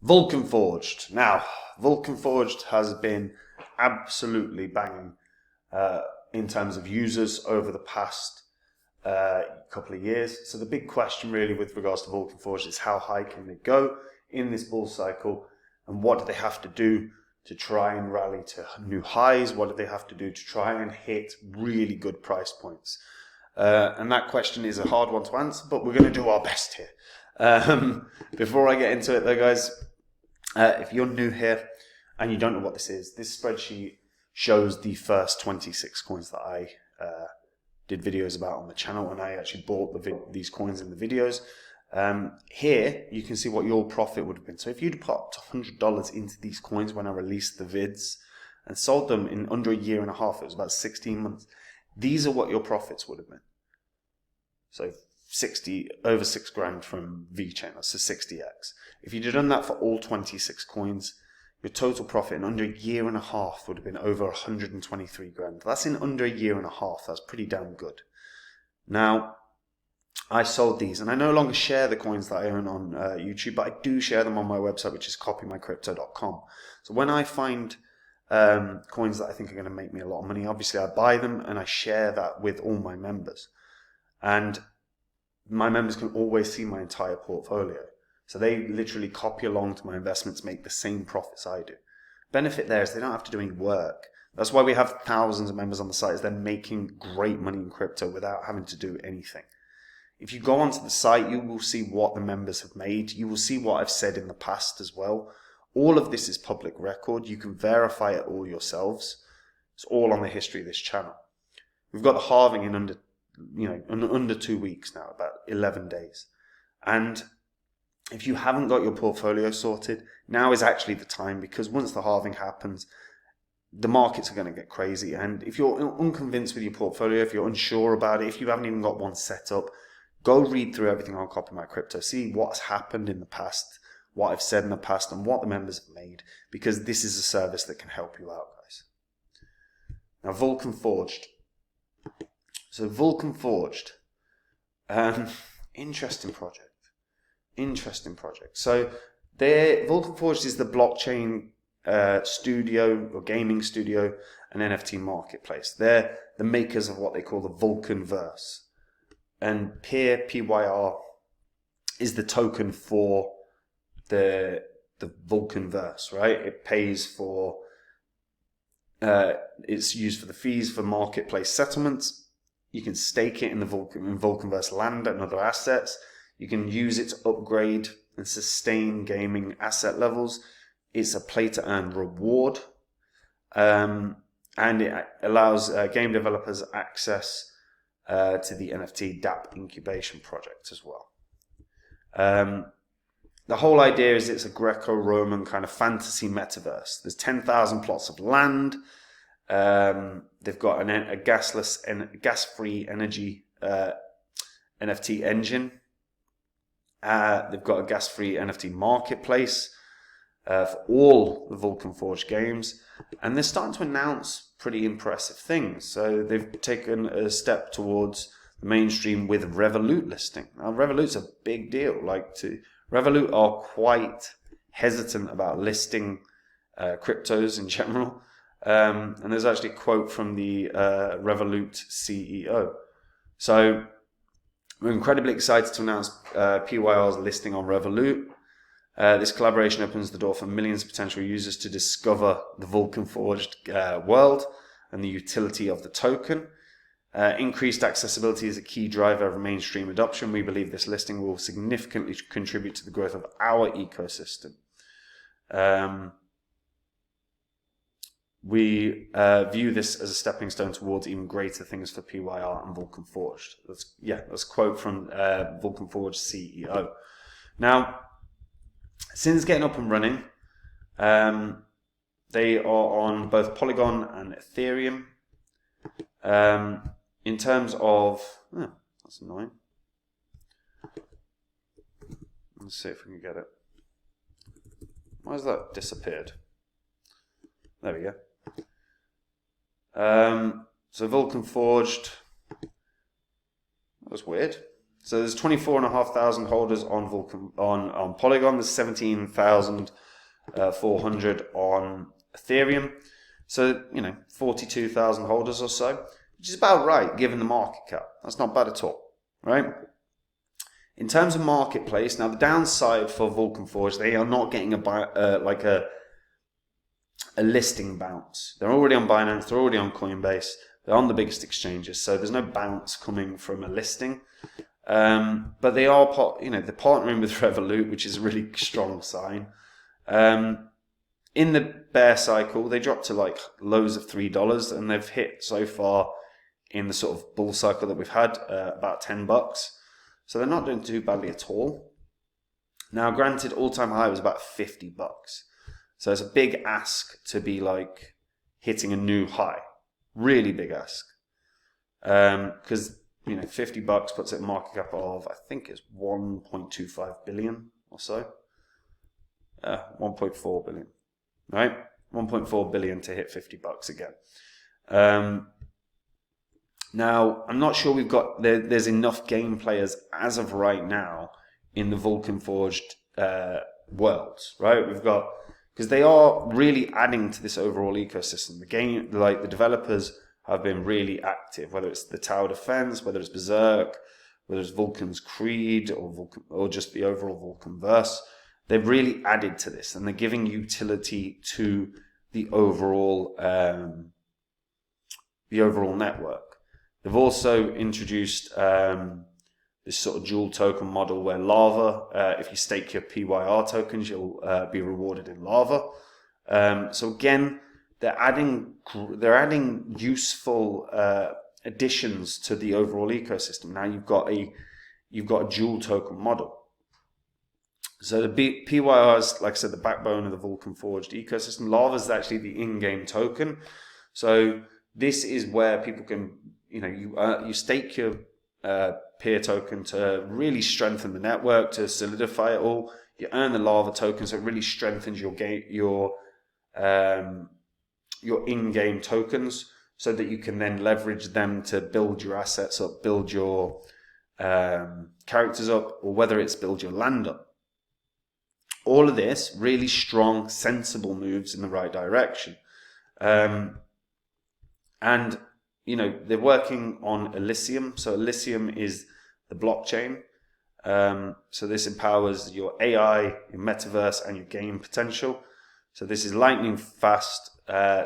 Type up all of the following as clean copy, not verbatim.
Vulcan Forged. Now, Vulcan Forged has been absolutely banging in terms of users over the past couple of years. So the big question really with regards to Vulcan Forged is how high can they go in this bull cycle, and what do they have to do to try and rally to new highs? What do they have to do to try and hit really good price points? And that question is a hard one to answer, but we're going to do our best here. Before I get into it though, guys, if you're new here and you don't know what this is, this spreadsheet shows the first 26 coins that I did videos about on the channel, and I actually bought these coins in the videos. Here you can see what your profit would have been. So if you'd popped $100 into these coins when I released the vids and sold them in under a year and a half, it was about 16 months, these are what your profits would have been. So over 6 grand from VeChain, that's a 60x. If you'd done that for all 26 coins, your total profit in under a year and a half would have been over 123 grand. That's in under a year and a half. That's pretty damn good. Now, I sold these, and I no longer share the coins that I own on YouTube, but I do share them on my website, which is copymycrypto.com. So when I find coins that I think are going to make me a lot of money, obviously I buy them and I share that with all my members. And my members can always see my entire portfolio. So they literally copy along to my investments, make the same profits I do. Benefit there is they don't have to do any work. That's why we have thousands of members on the site, is they're making great money in crypto without having to do anything. If you go onto the site, you will see what the members have made. You will see what I've said in the past as well. All of this is public record. You can verify it all yourselves. It's all on the history of this channel. We've got the halving in under 2 weeks now, about 11 days. And if you haven't got your portfolio sorted, now is actually the time, because once the halving happens, the markets are going to get crazy. And if you're unconvinced with your portfolio, if you're unsure about it, if you haven't even got one set up, go read through everything on Copy My Crypto. See what's happened in the past, what I've said in the past, and what the members have made, because this is a service that can help you out, guys. Now, Vulcan Forged. So Vulcan Forged, interesting project. Interesting project. So Vulcan Forged is the blockchain studio or gaming studio and NFT marketplace. They're the makers of what they call the Vulcan verse. And PYR is the token for the Vulcan verse, right? It pays for, it's used for the fees for marketplace settlements. You can stake it in the Vulcanverse land and other assets. You can use it to upgrade and sustain gaming asset levels. It's a play-to-earn reward. And it allows game developers access to the NFT DApp incubation project as well. The whole idea is it's a Greco-Roman kind of fantasy metaverse. There's 10,000 plots of land. They've got a gas-free energy NFT engine. They've got a gas-free NFT marketplace for all the Vulcan Forged games, and they're starting to announce pretty impressive things. So they've taken a step towards the mainstream with Revolut listing. Now, Revolut's a big deal. Revolut are quite hesitant about listing cryptos in general. And there's actually a quote from the Revolut CEO. So we're incredibly excited to announce PYR's listing on Revolut. This collaboration opens the door for millions of potential users to discover the Vulcan Forged world and the utility of the token. Increased accessibility is a key driver of mainstream adoption. We believe this listing will significantly contribute to the growth of our ecosystem. We view this as a stepping stone towards even greater things for PYR and Vulcan Forged. That's a quote from Vulcan Forged CEO. Now, since getting up and running, they are on both Polygon and Ethereum. In terms of, that's annoying. Let's see if we can get it. Why has that disappeared? There we go. So Vulcan Forged, that was weird. So there's 24,500 holders on Vulcan on Polygon. There's 17,400 on Ethereum. So 42,000 holders or so, which is about right given the market cap. That's not bad at all, right? In terms of marketplace, now the downside for Vulcan Forged, they are not getting a listing bounce. They're already on Binance, they're already on Coinbase, they're on the biggest exchanges, so there's no bounce coming from a listing. But they are, they're partnering with Revolut, which is a really strong sign. In the bear cycle, they dropped to like lows of $3, and they've hit so far in the sort of bull cycle that we've had about $10. So they're not doing too badly at all. Now, granted, all-time high was about $50. So it's a big ask to be like hitting a new high. Really big ask. Because, $50 puts it a market cap of, I think it's 1.25 billion or so. 1.4 billion. Right? 1.4 billion to hit $50 again. Now, I'm not sure there's enough game players as of right now in the Vulcan Forged world, right? Because they are really adding to this overall ecosystem. The game, like the developers have been really active, whether it's the Tower Defense, whether it's Berserk, whether it's Vulcan's Creed or just the overall Vulcan verse. They've really added to this, and they're giving utility to the overall network. They've also introduced this sort of dual token model where Lava, if you stake your PYR tokens, you'll be rewarded in Lava. So again, they're adding useful additions to the overall ecosystem. Now you've got a dual token model. So the PYR is, like I said, the backbone of the Vulcan Forged ecosystem. Lava is actually the in-game token. So this is where people can, you stake your peer token to really strengthen the network, to solidify it all. You earn the Lava token, so it really strengthens your in-game tokens, so that you can then leverage them to build your assets up, build your characters up, or whether it's build your land up. All of this really strong, sensible moves in the right direction. And, they're working on Elysium. So Elysium is the blockchain. So this empowers your AI, your metaverse, and your game potential. So this is lightning fast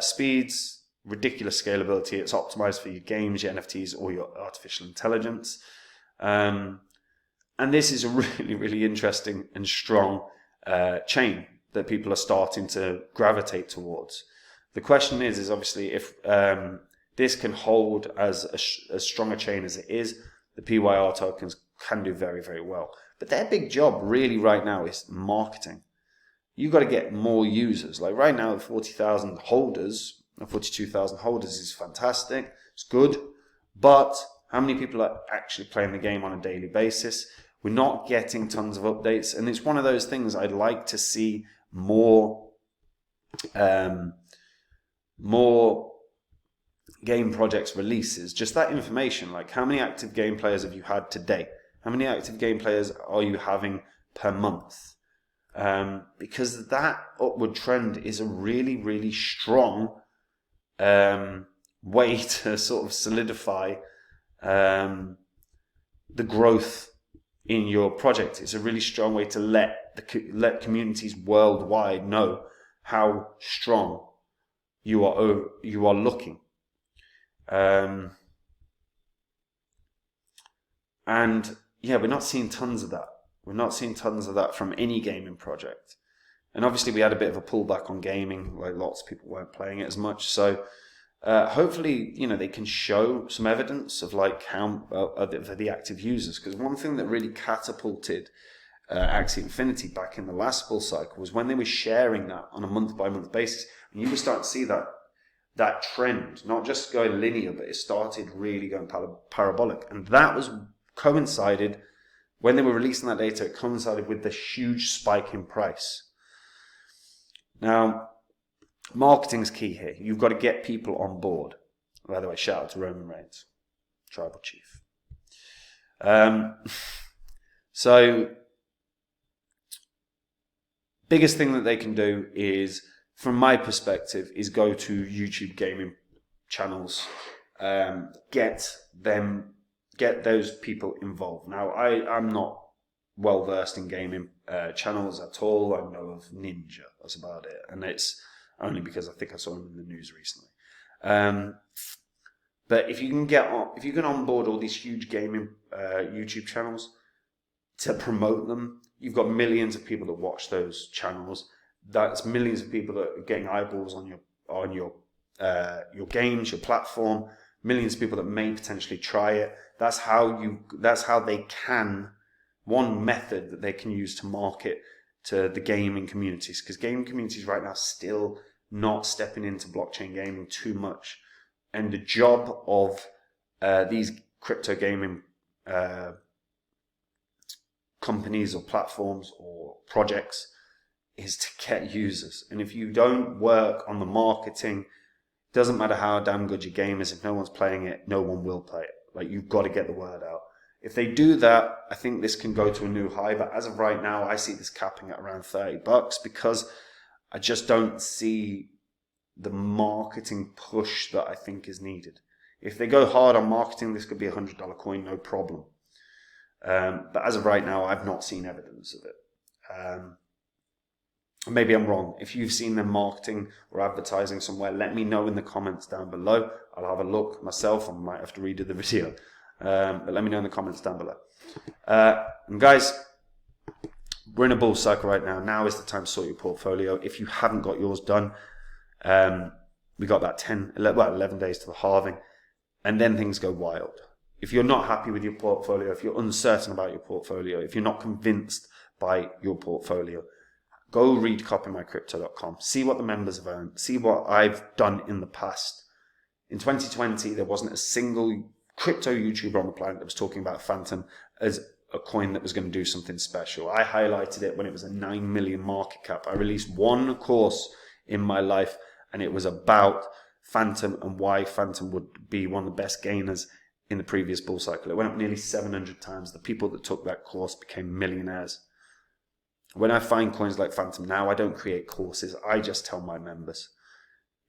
speeds, ridiculous scalability. It's optimized for your games, your NFTs, or your artificial intelligence. And this is a really, really interesting and strong chain that people are starting to gravitate towards. The question is obviously if this can hold as strong a chain as it is, the PYR tokens can do very, very well. But their big job really right now is marketing. You've got to get more users. Like right now, 40,000 holders, 42,000 holders is fantastic. It's good. But how many people are actually playing the game on a daily basis? We're not getting tons of updates. And it's one of those things I'd like to see more game projects releases. Just that information, like how many active game players have you had today? How many active game players are you having per month? Because that upward trend is a really, really strong way to sort of solidify the growth in your project. It's a really strong way to let communities worldwide know how strong you are looking. And yeah, we're not seeing tons of that. We're not seeing tons of that from any gaming project. And obviously we had a bit of a pullback on gaming, like lots of people weren't playing it as much. So hopefully, they can show some evidence of like how for the active users. Because one thing that really catapulted Axie Infinity back in the last bull cycle was when they were sharing that on a month-by-month basis. And you were starting to see that trend, not just going linear, but it started really going parabolic. And that was coincided, when they were releasing that data, it coincided with the huge spike in price. Now, marketing is key here. You've got to get people on board. By the way, shout out to Roman Reigns, tribal chief. So, biggest thing that they can do is, from my perspective, is go to YouTube gaming channels, get those people involved. Now, I'm not well versed in gaming channels at all. I know of Ninja, that's about it, and it's only because I think I saw him in the news recently. But if you can onboard all these huge gaming YouTube channels to promote them, you've got millions of people that watch those channels. That's millions of people that are getting eyeballs on your games, your platform. Millions of people that may potentially try it. That's how they can. One method that they can use to market to the gaming communities, because gaming communities right now still not stepping into blockchain gaming too much. And the job of these crypto gaming companies or platforms or projects is to get users. And if you don't work on the marketing, it doesn't matter how damn good your game is, if no one's playing it, no one will play it. Like, you've got to get the word out. If they do that, I think this can go to a new high. But as of right now, I see this capping at around $30 because I just don't see the marketing push that I think is needed. If they go hard on marketing, this could be $100 coin, no problem. But as of right now, I've not seen evidence of it. Maybe I'm wrong. If you've seen them marketing or advertising somewhere, let me know in the comments down below. I'll have a look myself. I might have to redo the video. But let me know in the comments down below. And guys, we're in a bull cycle right now. Now is the time to sort your portfolio. If you haven't got yours done, we got about 11 days to the halving, and then things go wild. If you're not happy with your portfolio, if you're uncertain about your portfolio, if you're not convinced by your portfolio, go read copymycrypto.com. See what the members have earned. See what I've done in the past. In 2020, there wasn't a single crypto YouTuber on the planet that was talking about Phantom as a coin that was going to do something special. I highlighted it when it was a 9 million market cap. I released one course in my life, and it was about Phantom and why Phantom would be one of the best gainers in the previous bull cycle. It went up nearly 700 times. The people that took that course became millionaires. When I find coins like Phantom now, I don't create courses. I just tell my members.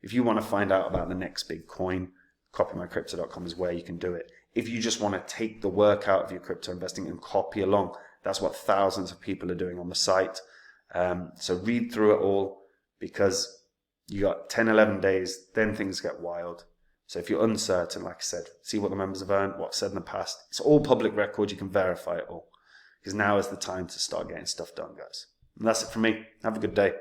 If you want to find out about the next big coin, copymycrypto.com is where you can do it. If you just want to take the work out of your crypto investing and copy along, that's what thousands of people are doing on the site. So read through it all, because you got 10, 11 days, then things get wild. So if you're uncertain, like I said, see what the members have earned, what I've said in the past. It's all public record. You can verify it all, because now is the time to start getting stuff done, guys. And that's it from me. Have a good day.